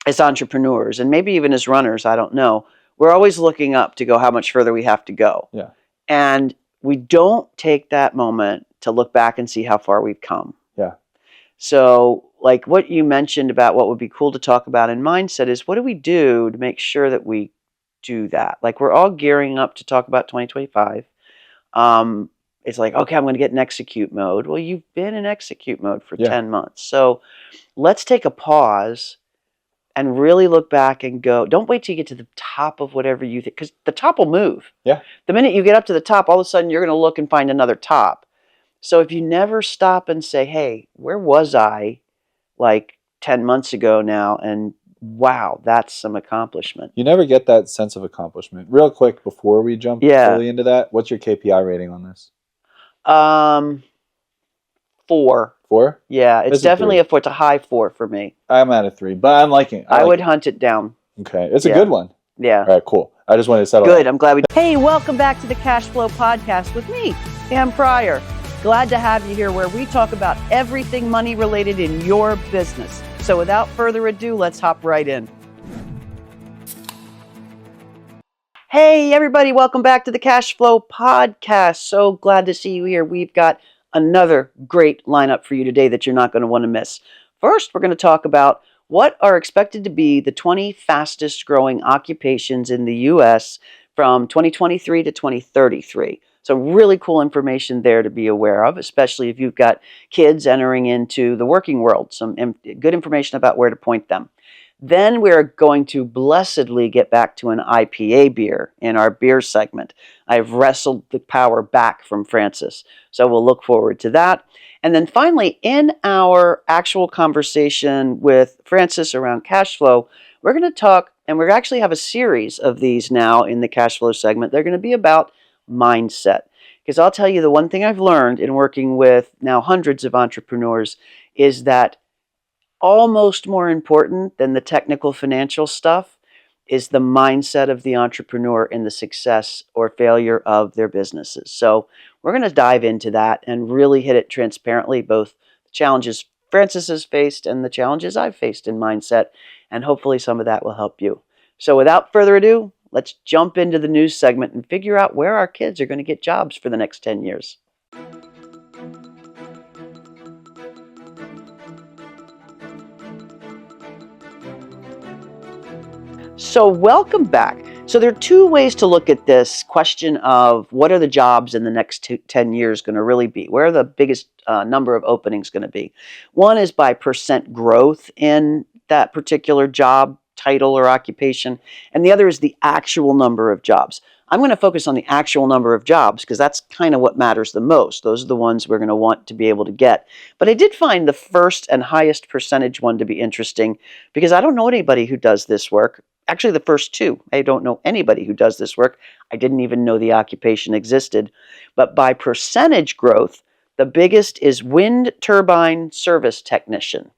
as entrepreneurs, and maybe even as runners, I don't know, we're always looking up to go how much further we have to go. Yeah. And we don't take that moment to look back and see how far we've come. Yeah. So like what you mentioned about what would be cool to talk about in mindset is what do we do to make sure that we do that? Like we're all gearing up to talk about 2025. It's like, okay, I'm going to get in execute mode. Well, you've been in execute mode for 10 months. So let's take a pause and really look back and go, don't wait till you get to the top of whatever you think, because the top will move. Yeah. The minute you get up to the top, all of a sudden you're going to look and find another top. So if you never stop and say, hey, where was I like 10 months ago now? And wow, that's some accomplishment. You never get that sense of accomplishment. Real quick, before we jump fully into that, what's your KPI rating on this? 4. 4? Yeah, it's definitely a 4. It's a high 4 for me. I'm at a 3, but I'm liking it. I would hunt it down. Okay, it's a good one. Yeah. All right, cool. I just wanted to settle. Good. I'm glad we. Hey, welcome back to the Cash Flow Podcast with me, Pam Pryor. Glad to have you here, where we talk about everything money related in your business. So, without further ado, let's hop right in. Hey, everybody! Welcome back to the Cash Flow Podcast. So glad to see you here. We've got another great lineup for you today that you're not going to want to miss. First, we're going to talk about what are expected to be the 20 fastest growing occupations in the U.S. from 2023 to 2033. So really cool information there to be aware of, especially if you've got kids entering into the working world. Some good information about where to point them. Then we're going to blessedly get back to an IPA beer in our beer segment. I've wrestled the power back from Francis, so we'll look forward to that. And then finally, in our actual conversation with Francis around cash flow, we're going to talk, and we actually have a series of these now in the cash flow segment. They're going to be about mindset. Because I'll tell you, the one thing I've learned in working with now hundreds of entrepreneurs is that almost more important than the technical financial stuff is the mindset of the entrepreneur in the success or failure of their businesses. So we're going to dive into that and really hit it transparently, both the challenges Francis has faced and the challenges I've faced in mindset, and hopefully some of that will help you. So without further ado, let's jump into the news segment and figure out where our kids are going to get jobs for the next 10 years. So welcome back. So there are two ways to look at this question of what are the jobs in the next 10 years going to really be? Where are the biggest number of openings going to be? One is by percent growth in that particular job title or occupation, and the other is the actual number of jobs. I'm going to focus on the actual number of jobs because that's kind of what matters the most. Those are the ones we're going to want to be able to get. But I did find the first and highest percentage one to be interesting because I don't know anybody who does this work. Actually, the first two. I don't know anybody who does this work. I didn't even know the occupation existed. But by percentage growth, the biggest is wind turbine service technician.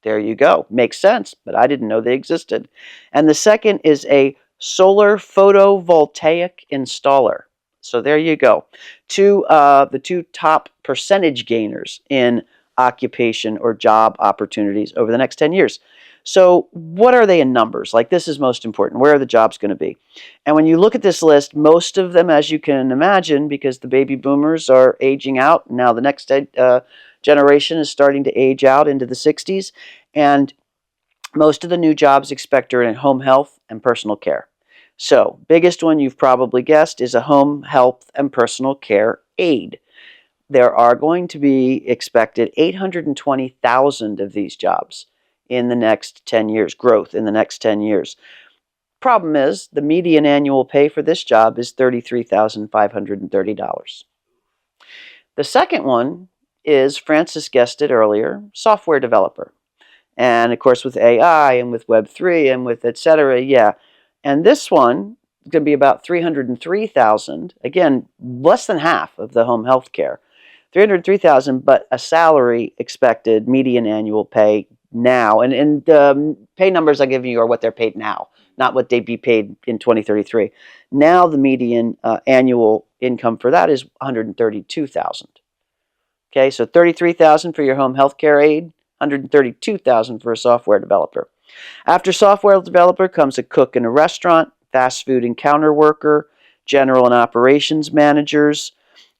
There you go. Makes sense, but I didn't know they existed. And the second is a solar photovoltaic installer. So there you go. The two top percentage gainers in occupation or job opportunities over the next 10 years. So what are they in numbers? Like, this is most important. Where are the jobs going to be? And when you look at this list, most of them, as you can imagine, because the baby boomers are aging out, now the next generation is starting to age out into the 60s, and most of the new jobs expected are in home health and personal care. So, biggest one you've probably guessed is a home health and personal care aide. There are going to be expected 820,000 of these jobs in the next 10 years, growth in the next 10 years. Problem is, the median annual pay for this job is $33,530. The second one is, Francis guessed it earlier, software developer. And of course with AI and with Web3 and with et cetera, yeah. And this one is going to be about 303,000. Again, less than half of the home health care. 303,000, but a salary expected median annual pay now. And the pay numbers I give you are what they're paid now, not what they'd be paid in 2033. Now the median annual income for that is 132,000. Okay, so 33,000 for your home health care aide, 132,000 for a software developer. After software developer comes a cook in a restaurant, fast food and counter worker, general and operations managers,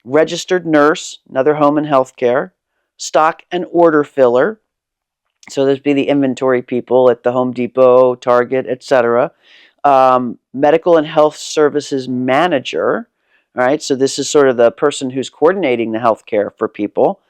registered nurse, another home and healthcare, stock and order filler. So there'd be the inventory people at the Home Depot, Target, etc. Medical and health services manager. All right, so this is sort of the person who's coordinating the healthcare for people.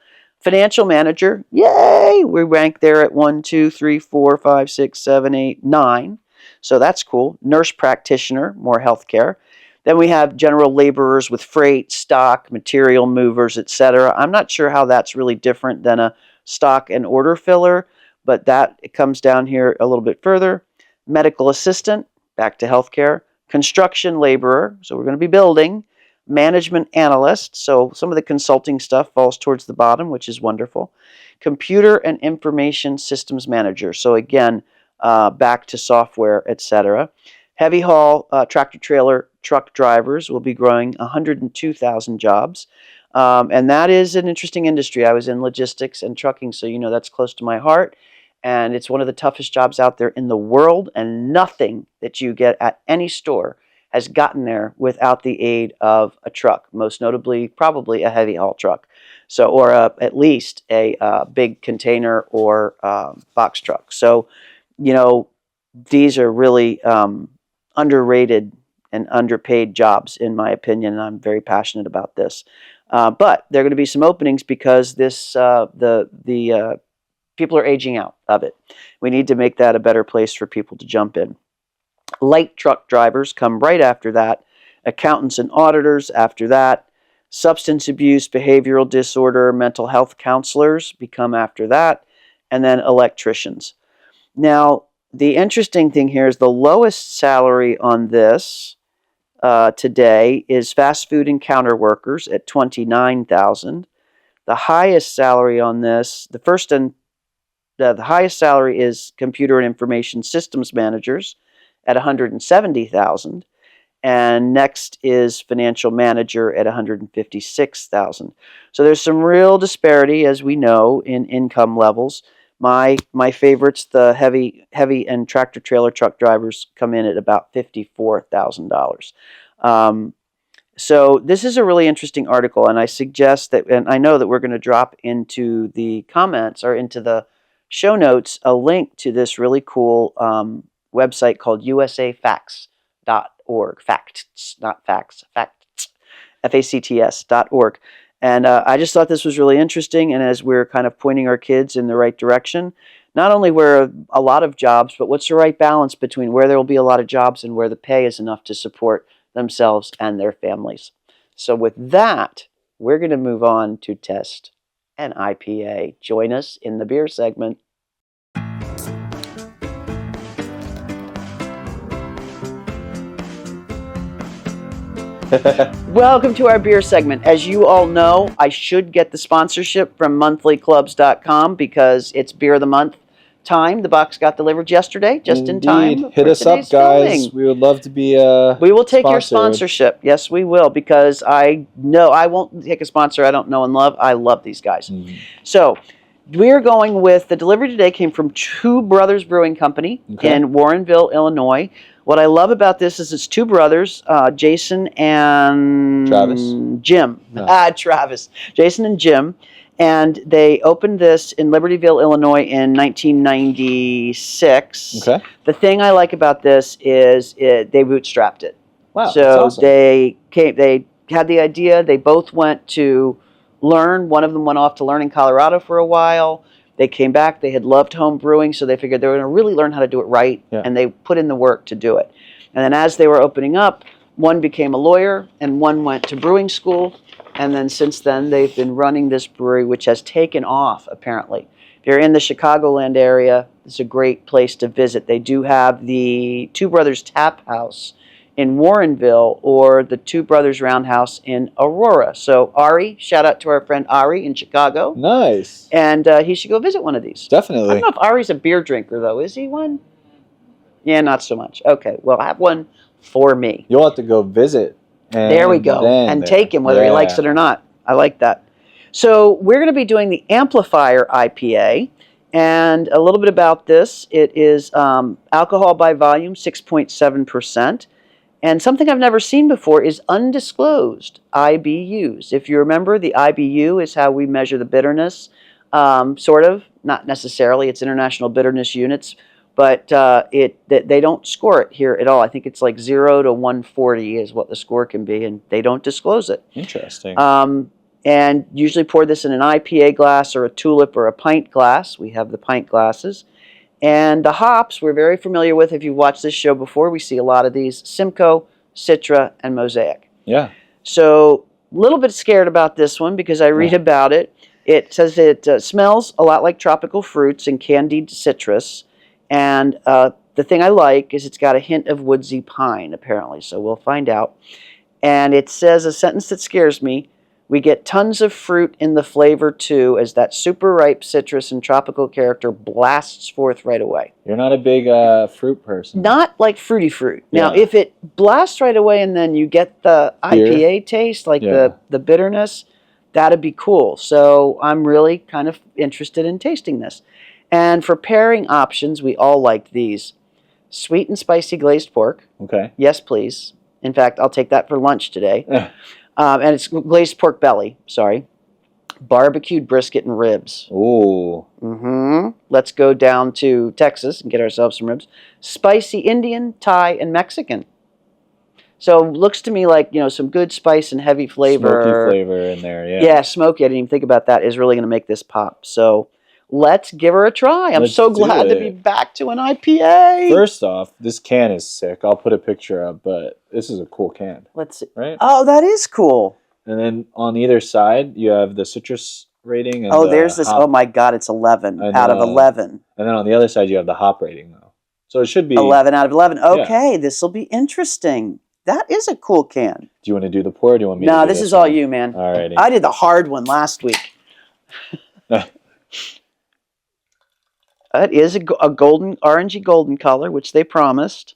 Financial manager, yay! We rank there at 1, 2, 3, 4, 5, 6, 7, 8, 9. So that's cool. Nurse practitioner, more healthcare. Then we have general laborers with freight, stock, material movers, etc. I'm not sure how that's really different than a stock and order filler, but that it comes down here a little bit further. Medical assistant, back to healthcare. Construction laborer, so we're going to be building. Management analyst, so some of the consulting stuff falls towards the bottom, which is wonderful. Computer and information systems manager, so again, back to software, etc. Heavy haul, tractor trailer truck drivers will be growing 102,000 jobs. And that is an interesting industry. I was in logistics and trucking, so you know that's close to my heart. And it's one of the toughest jobs out there in the world, and nothing that you get at any store has gotten there without the aid of a truck, most notably probably a heavy haul truck, so or at least a big container or box truck. So, you know, these are really underrated and underpaid jobs, in my opinion, and I'm very passionate about this. But there are going to be some openings because this the people are aging out of it. We need to make that a better place for people to jump in. Light truck drivers come right after that. Accountants and auditors after that. Substance abuse, behavioral disorder, mental health counselors become after that. And then electricians. Now, the interesting thing here is the lowest salary on this today is fast food and counter workers at $29,000. The highest salary on this, the highest salary is computer and information systems managers at $170,000, and next is financial manager at $156,000. So there's some real disparity, as we know, in income levels. My favorites, the heavy and tractor trailer truck drivers, come in at about $54,000. So this is a really interesting article, and I suggest that, and I know that we're going to drop into the comments or into the show notes a link to this really cool website called usafacts.org. Facts, not facts, facts, facts.org. And I just thought this was really interesting. And as we're kind of pointing our kids in the right direction, not only where a lot of jobs, but what's the right balance between where there will be a lot of jobs and where the pay is enough to support themselves and their families. So with that, we're going to move on to test an IPA. Join us in the beer segment. Welcome to our beer segment. As you all know, I should get the sponsorship from monthlyclubs.com because it's beer of the month time. The box got delivered yesterday, just in time. Hit us up, guys. We would love to be we will take your sponsorship. Yes, we will, because I know I won't take a sponsor I don't know and love. I love these guys. So we're going with, the delivery today came from Two Brothers Brewing Company in Warrenville, Illinois. What I love about this is it's two brothers, Jason and Jim. Travis. Jason and Jim. And they opened this in Libertyville, Illinois in 1996. Okay. The thing I like about this is they bootstrapped it. Wow. So that's awesome. They had the idea. They both went to learn. One of them went off to learn in Colorado for a while. They came back. They had loved home brewing, so they figured they were going to really learn how to do it right, and they put in the work to do it. And then as they were opening up, one became a lawyer, and one went to brewing school. And then since then, they've been running this brewery, which has taken off, apparently. If you're in the Chicagoland area, it's a great place to visit. They do have the Two Brothers Tap House in Warrenville, or the Two Brothers Roundhouse in Aurora. So Ari, shout out to our friend Ari in Chicago. Nice. And he should go visit one of these. Definitely. I don't know if Ari's a beer drinker, though. Is he one? Yeah, not so much. Okay, well, have one for me. You'll have to go visit. There we go. And take him, whether he likes it or not. I like that. So we're going to be doing the Amplifier IPA. And a little bit about this. It is alcohol by volume, 6.7%. And something I've never seen before is undisclosed IBUs. If you remember, the IBU is how we measure the bitterness, sort of. Not necessarily. It's International Bitterness Units. But they don't score it here at all. I think it's like 0 to 140 is what the score can be, and they don't disclose it. Interesting. And usually pour this in an IPA glass or a tulip or a pint glass. We have the pint glasses. And the hops we're very familiar with. If you've watched this show before, we see a lot of these: Simcoe, Citra, and Mosaic. Yeah. So a little bit scared about this one because I read about it. It says it smells a lot like tropical fruits and candied citrus. And the thing I like is it's got a hint of woodsy pine, apparently. So we'll find out. And it says a sentence that scares me. We get tons of fruit in the flavor, too, as that super ripe citrus and tropical character blasts forth right away. You're not a big fruit person. Not like fruity fruit. Now, if it blasts right away and then you get the IPA taste, like the bitterness, that'd be cool. So I'm really kind of interested in tasting this. And for pairing options, we all like these. Sweet and spicy glazed pork. Okay. Yes, please. In fact, I'll take that for lunch today. And it's glazed pork belly, sorry. Barbecued brisket and ribs. Ooh. Let's go down to Texas and get ourselves some ribs. Spicy Indian, Thai, and Mexican. So looks to me like, some good spice and heavy flavor. Smoky flavor in there, yeah. Yeah, smoky. I didn't even think about that. Is really going to make this pop. So let's give her a try. I'm so glad to be back to an IPA. First off, this can is sick. I'll put a picture up, but this is a cool can. Let's see. Right? Oh, that is cool. And then on either side, you have the citrus rating. And there's this. Oh, my God. It's 11 out of 11. And then on the other side, you have the hop rating, though. So it should be 11 out of 11. Okay, this will be interesting. That is a cool can. Do you want to do the pour, or do you want me to do No, this is all you, man. All righty. I did the hard one last week. It is a golden, orangey golden color, which they promised.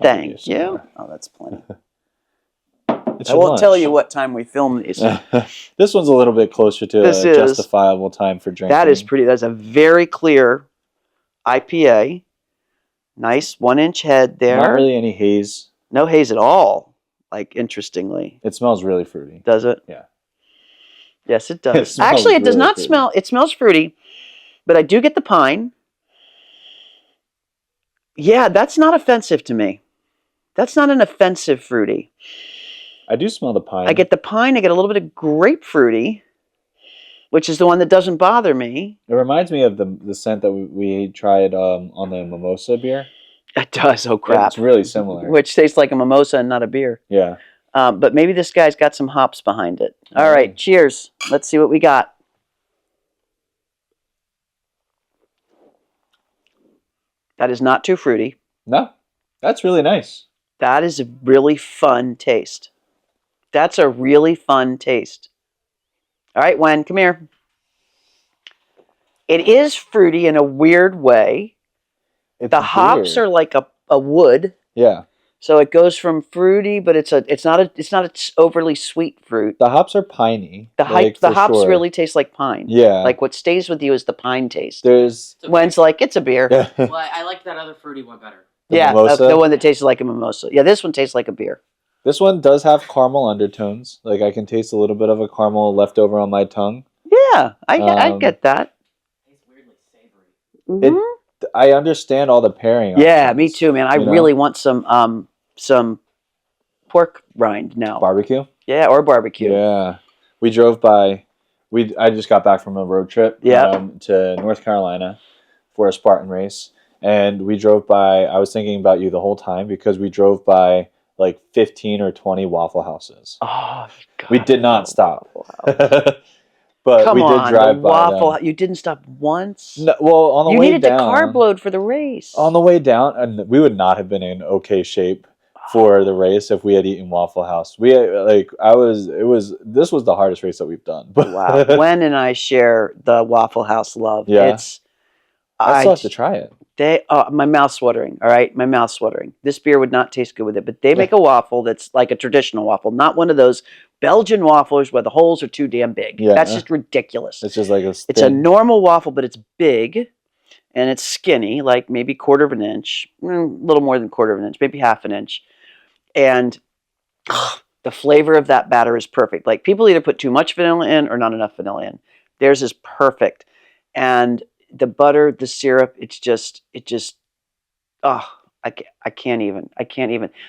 Thank you. Oh, that's plenty. I won't tell you what time we filmed these. This one's a little bit closer to a justifiable time for drinking. That is pretty. That's a very clear IPA. Nice 1-inch head there. Not really any haze. No haze at all. Like, interestingly. It smells really fruity. Does it? Yeah. Yes, it does. Actually, it does not smell. It smells fruity, but I do get the pine. Yeah, that's not offensive to me. That's not an offensive fruity. I do smell the pine. I get the pine. I get a little bit of grapefruity, which is the one that doesn't bother me. It reminds me of the scent that we tried on the mimosa beer. It does. Oh, crap. It's really similar. Which tastes like a mimosa and not a beer. Yeah. But maybe this guy's got some hops behind it. All right, cheers. Let's see what we got. That is not too fruity. No, that's really nice. That is a really fun taste. That's a really fun taste. All right, Wen, come here. It is fruity in a weird way. The hops are like a wood. Yeah. So it goes from fruity, but it's not an overly sweet fruit. The hops are piney. The hops really taste like pine. Yeah. Like what stays with you is the pine taste. There's Wen's like, it's a beer. Well, I like that other fruity one better. The one that tastes like a mimosa. Yeah, this one tastes like a beer. This one does have caramel undertones. Like I can taste a little bit of a caramel left over on my tongue. Yeah, I get that. It's weirdly savory. I understand all the pairing. Yeah, options, me too, man. I really want some pork rind now. Barbecue? Yeah, or barbecue. Yeah. We drove by. I just got back from a road trip to North Carolina for a Spartan race. And we drove by. I was thinking about you the whole time because we drove by like 15 or 20 Waffle Houses. Oh, God. We did not stop. But we did drive by Waffle. You didn't stop once? No, well, on the way down. You needed the carb load for the race. On the way down, and we would not have been in okay shape for the race if we had eaten Waffle House. This was the hardest race that we've done. Wow. Wen and I share the Waffle House love. Yeah. I still have to try it. My mouth's watering. All right, my mouth's watering. This beer would not taste good with it, but they make a waffle that's like a traditional waffle, not one of those Belgian waffles where the holes are too damn big. Yeah. That's just ridiculous. It's just like It's a normal waffle, but it's big and it's skinny, like maybe quarter of an inch, a little more than quarter of an inch, maybe half an inch. And the flavor of that batter is perfect. Like people either put too much vanilla in or not enough vanilla in. Theirs is perfect. And the butter, the syrup, it just, I can't even.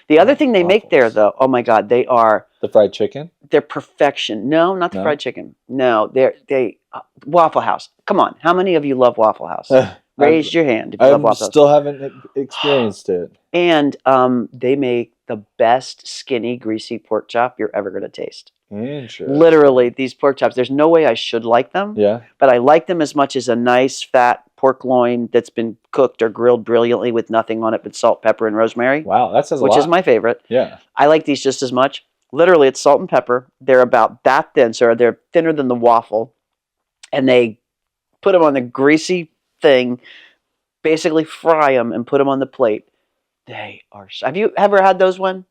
The other thing they make there, though, oh my God, they are the fried chicken. They're perfection. No, not the fried chicken. No, they Waffle House. Come on, how many of you love Waffle House? Raise your hand if you love Waffle House. I still haven't experienced it. And they make the best skinny, greasy pork chop you're ever going to taste. Interesting. Literally, these pork chops. There's no way I should like them. Yeah. But I like them as much as a nice fat pork loin that's been cooked or grilled brilliantly with nothing on it but salt, pepper, and rosemary. Wow, that says a lot. Which is my favorite. Yeah. I like these just as much. Literally, it's salt and pepper. They're about that thin, so they're thinner than the waffle. And they put them on the greasy thing, basically fry them and put them on the plate. They are... Have you ever had those one?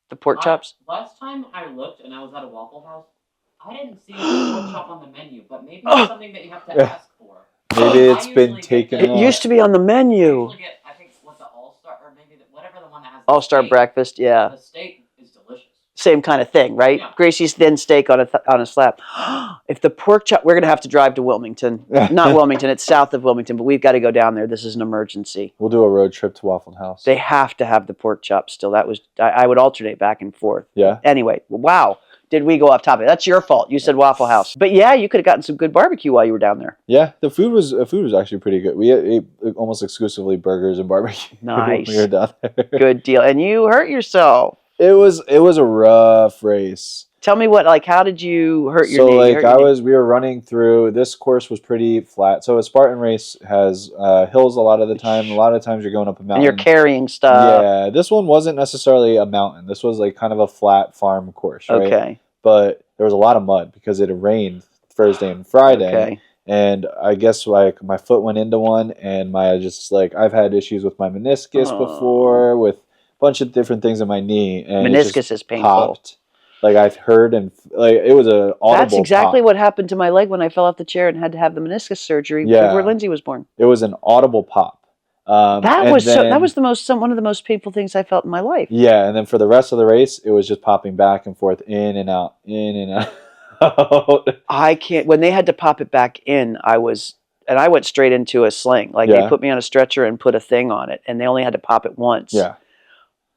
The pork chops? Last time I looked and I was at a Waffle House, I didn't see a pork chop on the menu, but maybe it's something that you have to ask for. Maybe it's been taken off. It used to be on the menu. I usually get, I think, what the All-Star, or maybe whatever the one that has the All-Star steak. breakfast, yeah. The steak is delicious. Same kind of thing, right? Yeah. Gracie's thin steak on a slab. If the pork chop, we're going to have to drive to Wilmington. Not Wilmington, it's south of Wilmington, but we've got to go down there. This is an emergency. We'll do a road trip to Waffle House. They have to have the pork chop still. That was I would alternate back and forth. Yeah. Anyway, wow. Did we go off topic? That's your fault. You said Waffle House. But yeah, you could have gotten some good barbecue while you were down there. Yeah, the food was actually pretty good. We ate almost exclusively burgers and barbecue. Nice. When we were down there. Good deal. And you hurt yourself. It was a rough race. Tell me how did you hurt your knee? So we were running through, this course was pretty flat. So a Spartan race has hills a lot of the time. A lot of times you're going up a mountain. And you're carrying stuff. Yeah, this one wasn't necessarily a mountain. This was like kind of a flat farm course, right? Okay. But there was a lot of mud because it had rained Thursday and Friday. Okay. And I guess like my foot went into one and I've had issues with my meniscus before with a bunch of different things in my knee. And meniscus is painful. Popped. Like I've heard and like it was a audible That's exactly pop. what happened to my leg when I fell off the chair and had to have the meniscus surgery before Lindsay was born. It was an audible pop. That was one of the most painful things I felt in my life. Yeah, and then for the rest of the race, it was just popping back and forth, in and out, in and out. I can't. When they had to pop it back in, I went straight into a sling. Like they put me on a stretcher and put a thing on it, and they only had to pop it once. Yeah.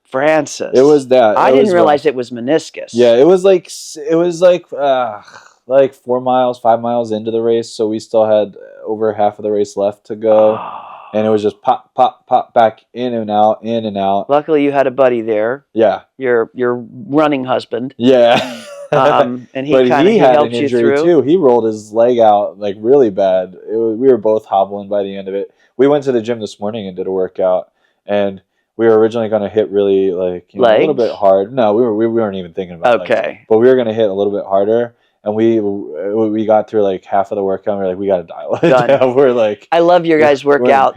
Francis. It was that. I didn't realize it was meniscus. Yeah, it was like 5 miles into the race, so we still had over half of the race left to go. And it was just pop, pop, pop back in and out, in and out. Luckily, you had a buddy there. Yeah. Your running husband. Yeah. And he had helped an you injury through. too. He rolled his leg out like really bad. We were both hobbling by the end of it. We went to the gym this morning and did a workout, and we were originally going to hit really a little bit hard. No, we weren't even thinking about legs, but we were going to hit a little bit harder. And we got through like half of the workout. And we were like, we got to dial it down. We're like, I love your guys' workout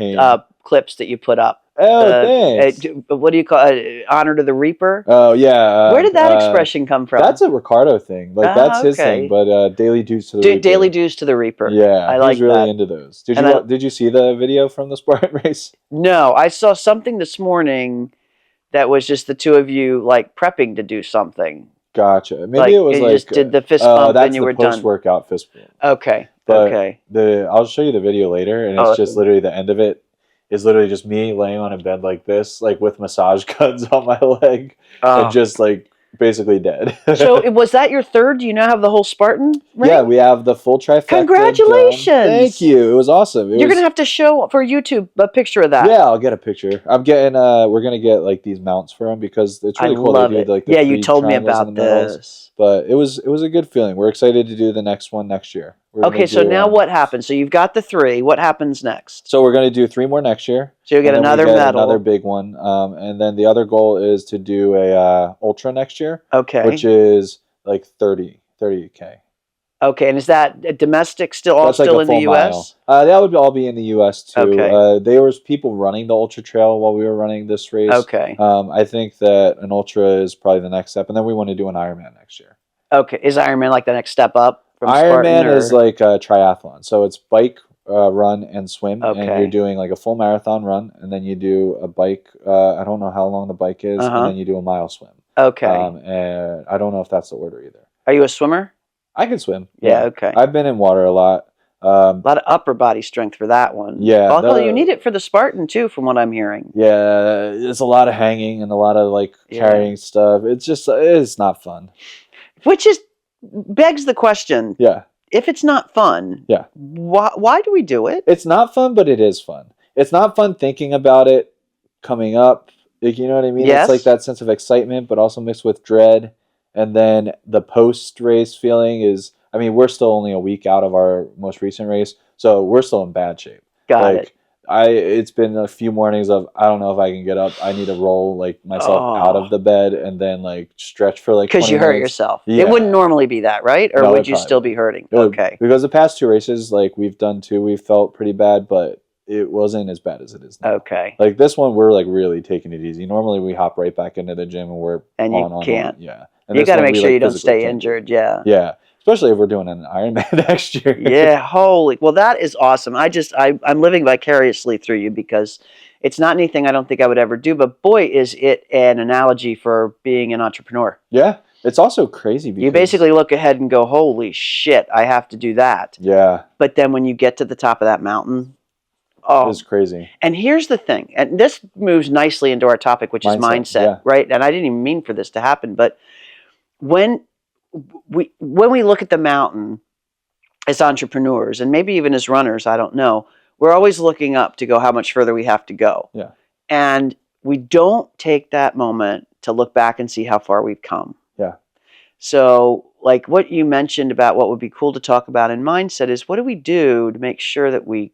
clips that you put up. Oh, thanks. What do you call it? Honor to the Reaper? Oh, yeah. Where did that expression come from? That's a Ricardo thing. Like, that's his thing. But daily dues to the Reaper. Daily dues to the Reaper. Yeah. I like he's really that. into those. Did you see the video from the Spartan race? No. I saw something this morning that was just the two of you, like, prepping to do something. Gotcha. Maybe it was you like... just did the fist bump and you were done. That's the post-workout fist bump. Okay. But okay. I'll show you the video later, and it's just literally the end of it is literally just me laying on a bed like this, like with massage guns on my leg, and just like basically dead. So was that your third? Do you now have the whole Spartan ring? Yeah, we have the full trifecta. Congratulations! Thank you. It was awesome. You're gonna have to show for YouTube a picture of that. Yeah, I'll get a picture. I'm getting. We're gonna get like these mounts for them because it's really cool. Love it. Like, you told me about this. But it was a good feeling. We're excited to do the next one next year. Okay, so now what happens? So you've got the 3. What happens next? So we're going to do 3 more next year. So you'll get another medal. Another big one. And then the other goal is to do a ultra next year. Okay. Which is like 30K. Okay, and is that domestic all That's like still a in the full mile. U.S.? That would all be in the U.S. too. Okay. There was people running the ultra trail while we were running this race. Okay. I think that an ultra is probably the next step, and then we want to do an Ironman next year. Okay, is Ironman like the next step up from Spartan? Ironman is like a triathlon, so it's bike, run, and swim, and you're Okay. doing like a full marathon run, and then you do a bike. I don't know how long the bike is, and then you do a mile swim. Okay. And I don't know if that's the order either. Are you a swimmer? I can swim. Yeah. Okay. I've been in water a lot. A lot of upper body strength for that one. Yeah, Although you need it for the Spartan too, from what I'm hearing. Yeah, it's a lot of hanging and a lot of like carrying stuff. It's not fun. Which begs the question. Yeah. If it's not fun, yeah, why do we do it? It's not fun, but it is fun. It's not fun thinking about it coming up. Like, you know what I mean? Yes. It's like that sense of excitement, but also mixed with dread. And then the post-race feeling is, I mean, we're still only a week out of our most recent race, so we're still in bad shape. Got it. It's been a few mornings of, I don't know if I can get up. I need to roll like myself out of the bed and then like stretch for like 20 minutes. Because you hurt yourself. Yeah. It wouldn't normally be that, right? Or would you still be hurting? Okay. Because the past two races, like we've done two, we've felt pretty bad, but it wasn't as bad as it is now. Okay. Like this one, we're like really taking it easy. Normally we hop right back into the gym and we're you can't. Yeah. And you got to make sure you don't stay injured. Yeah. Yeah. Especially if we're doing an Ironman next year. Yeah. Holy. Well, that is awesome. I'm living vicariously through you because it's not anything I don't think I would ever do. But boy, is it an analogy for being an entrepreneur. Yeah. It's also crazy because you basically look ahead and go, holy shit, I have to do that. Yeah. But then when you get to the top of that mountain, it's crazy. And here's the thing, and this moves nicely into our topic, which is mindset, right? And I didn't even mean for this to happen, but when we look at the mountain as entrepreneurs, and maybe even as runners, I don't know, we're always looking up to go how much further we have to go. Yeah. And we don't take that moment to look back and see how far we've come. Yeah. So like what you mentioned about what would be cool to talk about in mindset is what do we do to make sure that we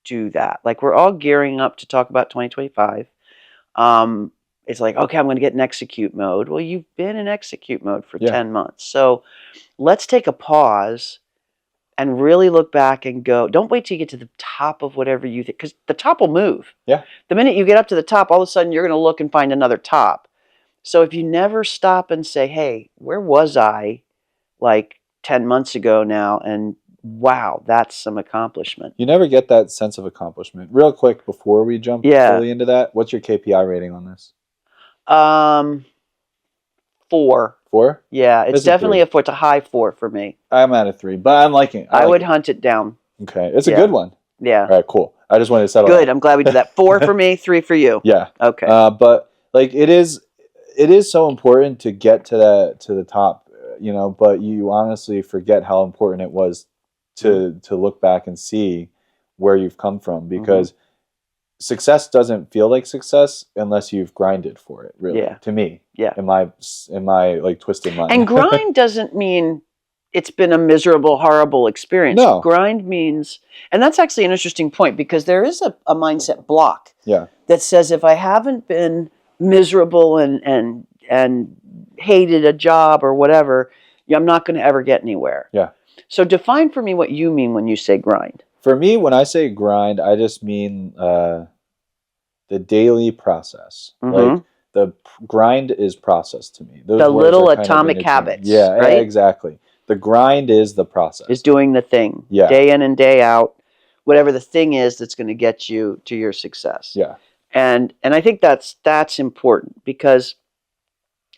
do that? Like we're all gearing up to talk about 2025. It's like, okay, I'm going to get in execute mode. Well, you've been in execute mode for 10 months. So let's take a pause and really look back and go, don't wait till you get to the top of whatever you think, because the top will move. Yeah. The minute you get up to the top, all of a sudden you're going to look and find another top. So if you never stop and say, hey, where was I like 10 months ago now? And wow, that's some accomplishment. You never get that sense of accomplishment. Real quick, before we jump fully into that, what's your KPI rating on this? 4. 4? Yeah, it's definitely a 4. It's a high 4 for me. I'm at a 3, but I'm liking it. I would hunt it down. Okay, it's a good one. Yeah. All right, cool. I just wanted to settle. Good. I'm glad we did that. 4 for me, 3 for you. Yeah. Okay. But like it is so important to get to the top, you know. But you honestly forget how important it was to look back and see where you've come from, because success doesn't feel like success unless you've grinded for it, really. Yeah. To me. Yeah. In my like twisted mind. And grind doesn't mean it's been a miserable, horrible experience. No. Grind means, and that's actually an interesting point, because there is a mindset block that says if I haven't been miserable and hated a job or whatever, I'm not going to ever get anywhere. Yeah. So define for me what you mean when you say grind. For me, when I say grind, I just mean the daily process. Like the grind is process to me. Those the little atomic habits. Yeah, right? Exactly. The grind is the process. Is doing the thing. Yeah. Day in and day out. Whatever the thing is that's going to get you to your success. Yeah. And I think that's important, because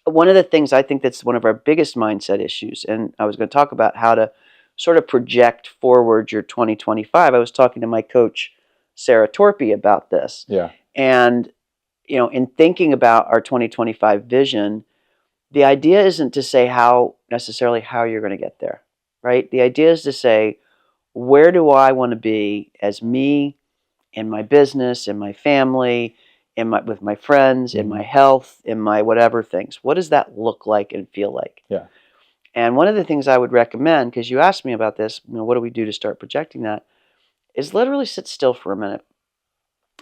one of the things I think that's one of our biggest mindset issues, and I was going to talk about how to sort of project forward your 2025. I was talking to my coach, Sarah Torpy, about this. Yeah. And, in thinking about our 2025 vision, the idea isn't to say necessarily how you're going to get there, right? The idea is to say, where do I want to be as me, in my business, in my family, with my friends, in my health, in my whatever things. What does that look like and feel like? Yeah. And one of the things I would recommend, because you asked me about this, what do we do to start projecting that, is literally sit still for a minute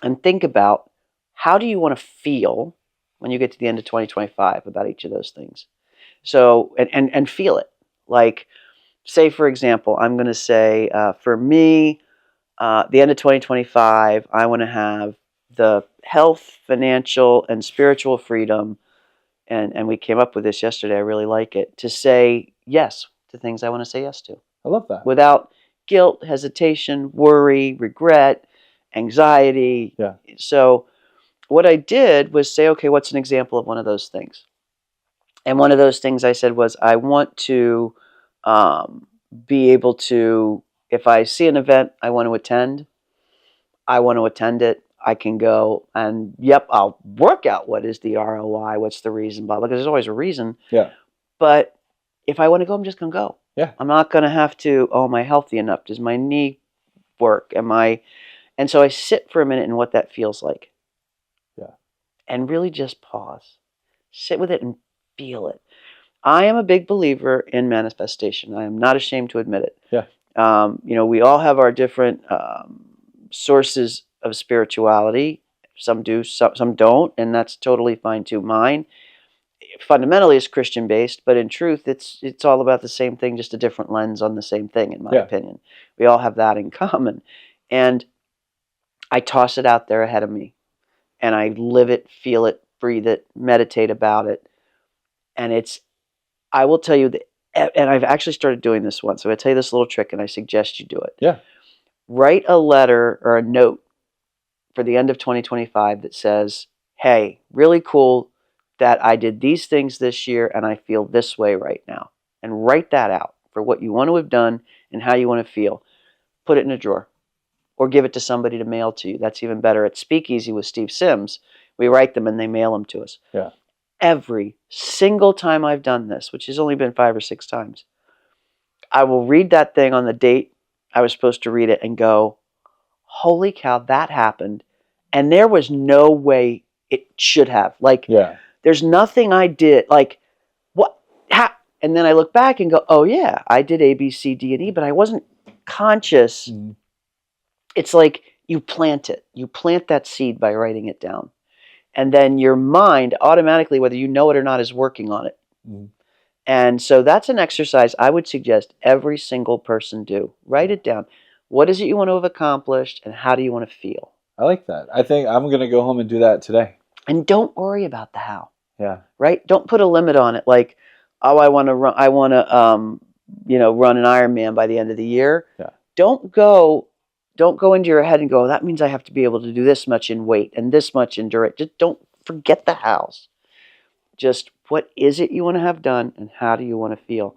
and think about, how do you want to feel when you get to the end of 2025 about each of those things? So, and feel it. Like, say, for example, I'm going to say, for me, the end of 2025, I want to have the health, financial, and spiritual freedom. And we came up with this yesterday. I really like it, to say yes to things I want to say yes to. I love that. Without guilt, hesitation, worry, regret, anxiety. Yeah. So what I did was say, okay, what's an example of one of those things? And one of those things I said was, I want to be able to, if I see an event I want to attend it. I can go and, yep, I'll work out what is the ROI, what's the reason, blah, blah, because there's always a reason. Yeah. But if I want to go, I'm just going to go. Yeah. I'm not going to have to, am I healthy enough? Does my knee work? And so I sit for a minute in what that feels like. Yeah. And really just pause. Sit with it and feel it. I am a big believer in manifestation. I am not ashamed to admit it. Yeah. We all have our different sources of spirituality. Some do, some don't, and that's totally fine too. Mine fundamentally is Christian based, but in truth, it's all about the same thing, just a different lens on the same thing, in my opinion. We all have that in common. And I toss it out there ahead of me, and I live it, feel it, breathe it, meditate about it. And I will tell you that, and I've actually started doing this once. So I tell you this little trick, and I suggest you do it. Yeah. Write a letter or a note for the end of 2025 that says, hey, really cool that I did these things this year and I feel this way right now. And write that out for what you want to have done and how you want to feel. Put it in a drawer or give it to somebody to mail to you. That's even better. At Speakeasy with Steve Sims, we write them and they mail them to us. Yeah. Every single time I've done this, which has only been 5 or 6 times, I will read that thing on the date I was supposed to read it and go, holy cow, that happened. And there was no way it should have. Like, there's nothing I did. Like, what? And then I look back and go, oh, yeah, I did A, B, C, D, and E, but I wasn't conscious. Mm-hmm. It's like you plant it. You plant that seed by writing it down. And then your mind automatically, whether you know it or not, is working on it. Mm-hmm. And so that's an exercise I would suggest every single person do. Write it down. What is it you want to have accomplished, and how do you want to feel? I like that. I think I'm going to go home and do that today. And don't worry about the how. Yeah. Right? Don't put a limit on it. Like, oh, I want to run an Ironman by the end of the year. Yeah. Don't go into your head and go, that means I have to be able to do this much in weight and this much in durate. Just don't forget the hows. Just what is it you want to have done, and how do you want to feel?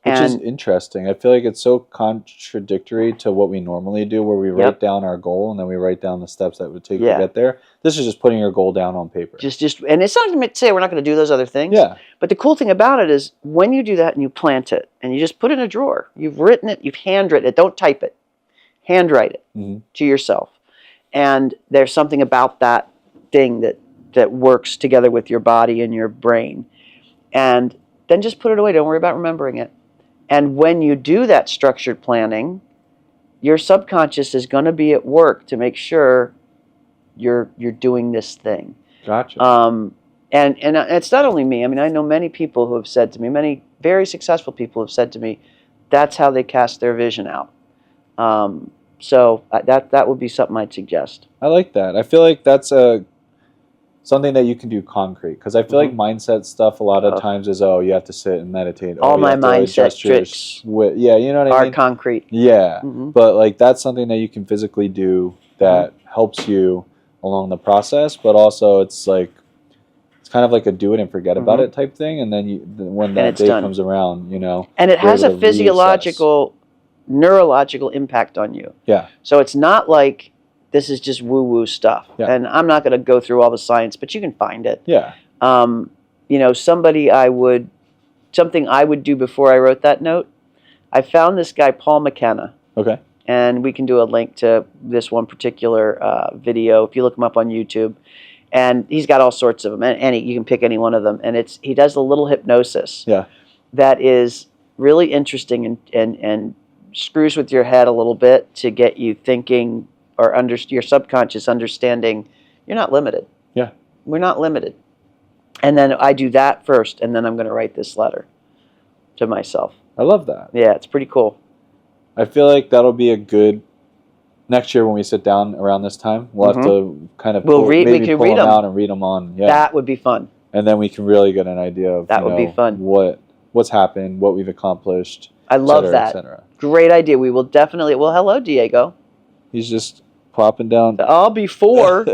Which is interesting. I feel like it's so contradictory to what we normally do, where we write down our goal and then we write down the steps that it would take to get there. This is just putting your goal down on paper. And it's not to say we're not going to do those other things. Yeah. But the cool thing about it is when you do that and you plant it and you just put it in a drawer, you've written it, you've handwritten it. Don't type it. Handwrite it to yourself. And there's something about that thing that works together with your body and your brain. And then just put it away. Don't worry about remembering it. And when you do that structured planning, your subconscious is going to be at work to make sure you're doing this thing. Gotcha. And it's not only me. I mean, I know many people who have said to me, many very successful people have said to me, that's how they cast their vision out. So that would be something I'd suggest. I like that. I feel like that's something that you can do concrete, because I feel like mindset stuff a lot of times is, you have to sit and meditate. All my mindset tricks you know what I mean? Are concrete. Yeah, but like that's something that you can physically do that helps you along the process, but also it's kind of like a do it and forget about it type thing, and then when that day comes around, and it has a physiological, neurological impact on you. Yeah. So it's not like this is just woo-woo stuff. Yeah. And I'm not going to go through all the science, but you can find it. Yeah. Something I would do before I wrote that note, I found this guy, Paul McKenna. Okay. And we can do a link to this one particular video if you look him up on YouTube. And he's got all sorts of them. And you can pick any one of them. And he does a little hypnosis. Yeah. That is really interesting and screws with your head a little bit to get you thinking, or your subconscious understanding, you're not limited. Yeah. We're not limited. And then I do that first, and then I'm going to write this letter to myself. I love that. Yeah, it's pretty cool. I feel like that'll be a good next year when we sit down around this time. We'll have to kind of pull we can read them out and read them on. Yeah, that would be fun. And then we can really get an idea of that would be fun. What's happened, what we've accomplished. I love that. Et cetera. Great idea. We will definitely. Well, hello, Diego. He's just plopping down. I'll be 4.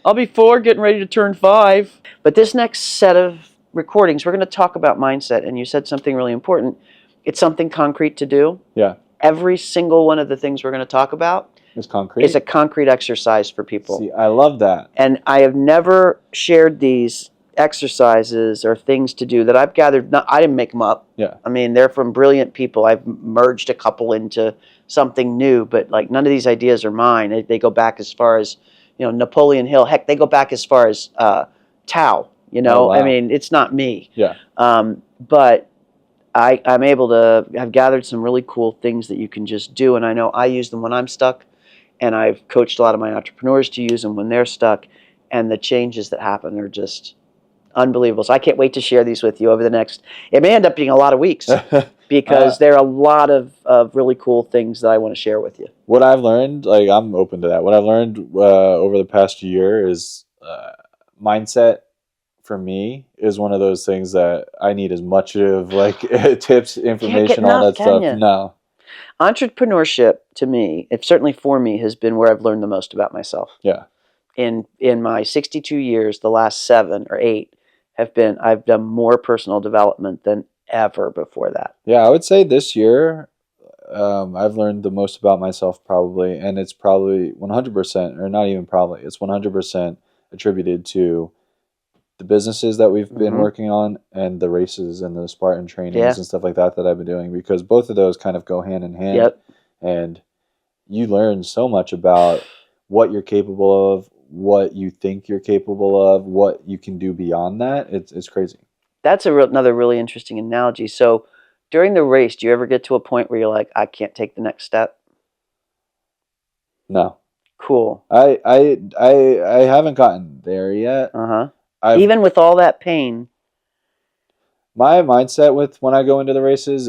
I'll be 4, getting ready to turn 5. But this next set of recordings, we're going to talk about mindset. And you said something really important. It's something concrete to do. Yeah. Every single one of the things we're going to talk about is concrete. It's a concrete exercise for people. See, I love that. And I have never shared these exercises or things to do that I've gathered. I didn't make them up. Yeah. I mean, they're from brilliant people. I've merged a couple into something new, but like none of these ideas are mine. They go back as far as, Napoleon Hill. Heck, they go back as far as Tao. Oh, wow. I mean, it's not me. Yeah. But I'm able to. I've gathered some really cool things that you can just do, and I know I use them when I'm stuck, and I've coached a lot of my entrepreneurs to use them when they're stuck, and the changes that happen are just unbelievable. So I can't wait to share these with you over the next. It may end up being a lot of weeks because there are a lot of really cool things that I want to share with you. What I've learned, like I'm open to that. What I've learned over the past year is mindset. For me, is one of those things that I need as much of like tips, information, all that stuff. No. Entrepreneurship to me, certainly for me, has been where I've learned the most about myself. Yeah. In my 62 years, the last 7 or 8 I've done more personal development than ever before that. Yeah, I would say this year I've learned the most about myself probably, and it's probably 100%, or not even probably, it's 100% attributed to the businesses that we've been working on and the races and the Spartan trainings and stuff like that I've been doing, because both of those kind of go hand in hand. Yep. And you learn so much about what you're capable of, what you think you're capable of, what you can do beyond that. It's crazy. That's another really interesting analogy. So during the race, do you ever get to a point where you're like, I can't take the next step? No. Cool. I haven't gotten there yet. Even with all that pain. My mindset with when I go into the races,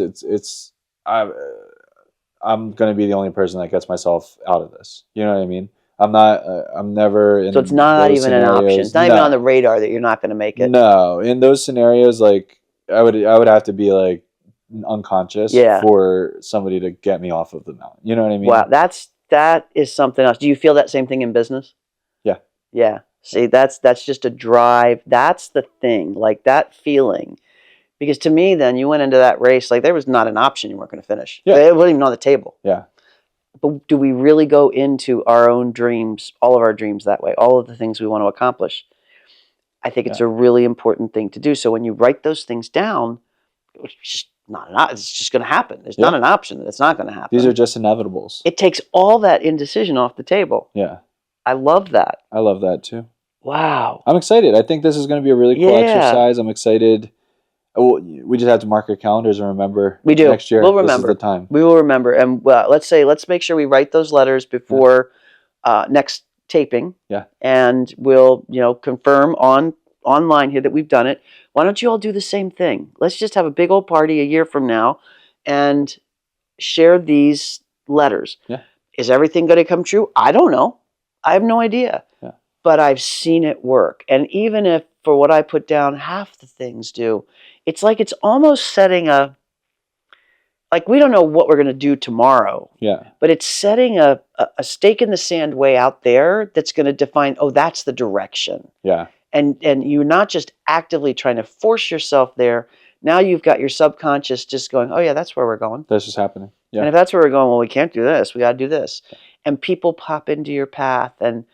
I'm going to be the only person that gets myself out of this. You know what I mean? I'm never in. So it's not even an option. It's not even on the radar that you're not going to make it. No, in those scenarios, like I would have to be like unconscious for somebody to get me off of the mountain. You know what I mean? Wow, that is something else. Do you feel that same thing in business? Yeah. Yeah. See, that's just a drive. That's the thing, like that feeling. Because to me, then you went into that race like there was not an option you weren't going to finish. Yeah. It wasn't even on the table. Yeah. But do we really go into our own dreams, all of our dreams that way, all of the things we want to accomplish? I think it's a really important thing to do. So when you write those things down, it's just it's just going to happen. It's not an option. It's not going to happen. These are just inevitables. It takes all that indecision off the table. Yeah. I love that. I love that too. Wow. I'm excited. I think this is going to be a really cool exercise. I'm excited. We just have to mark our calendars and remember. We do. Next year. We'll remember. This is the time. We will remember. And let's make sure we write those letters before next taping. Yeah. And we'll, confirm online here that we've done it. Why don't you all do the same thing? Let's just have a big old party a year from now and share these letters. Yeah. Is everything going to come true? I don't know. I have no idea. Yeah. But I've seen it work. And even if for what I put down, half the things do, it's like it's almost setting like we don't know what we're going to do tomorrow. Yeah. But it's setting a stake in the sand way out there that's going to define, that's the direction. Yeah. And you're not just actively trying to force yourself there. Now you've got your subconscious just going, oh yeah, that's where we're going. That's just happening. Yeah. And if that's where we're going, well, we can't do this. We got to do this. And people pop into your path and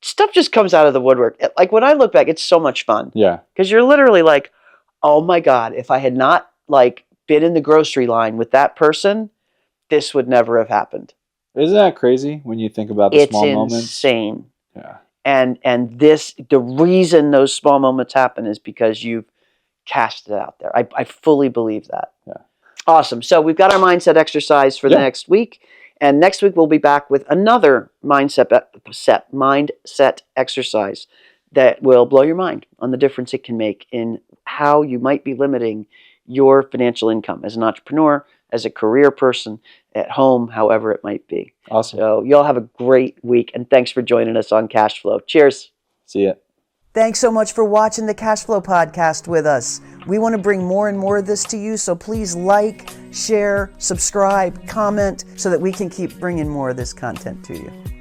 stuff just comes out of the woodwork. Like when I look back, it's so much fun. Yeah. Because you're literally like, oh my God, if I had not been in the grocery line with that person, this would never have happened. Isn't that crazy when you think about the small moments? It's insane. Yeah. And the reason those small moments happen is because you've cast it out there. I fully believe that. Yeah. Awesome. So we've got our mindset exercise for the next week. And next week we'll be back with another mindset exercise that will blow your mind on the difference it can make in how you might be limiting your financial income as an entrepreneur, as a career person, at home, however it might be. Awesome. So y'all have a great week, and thanks for joining us on Cash Flow. Cheers. See ya. Thanks so much for watching the Cash Flow Podcast with us. We want to bring more and more of this to you, so please like, share, subscribe, comment, so that we can keep bringing more of this content to you.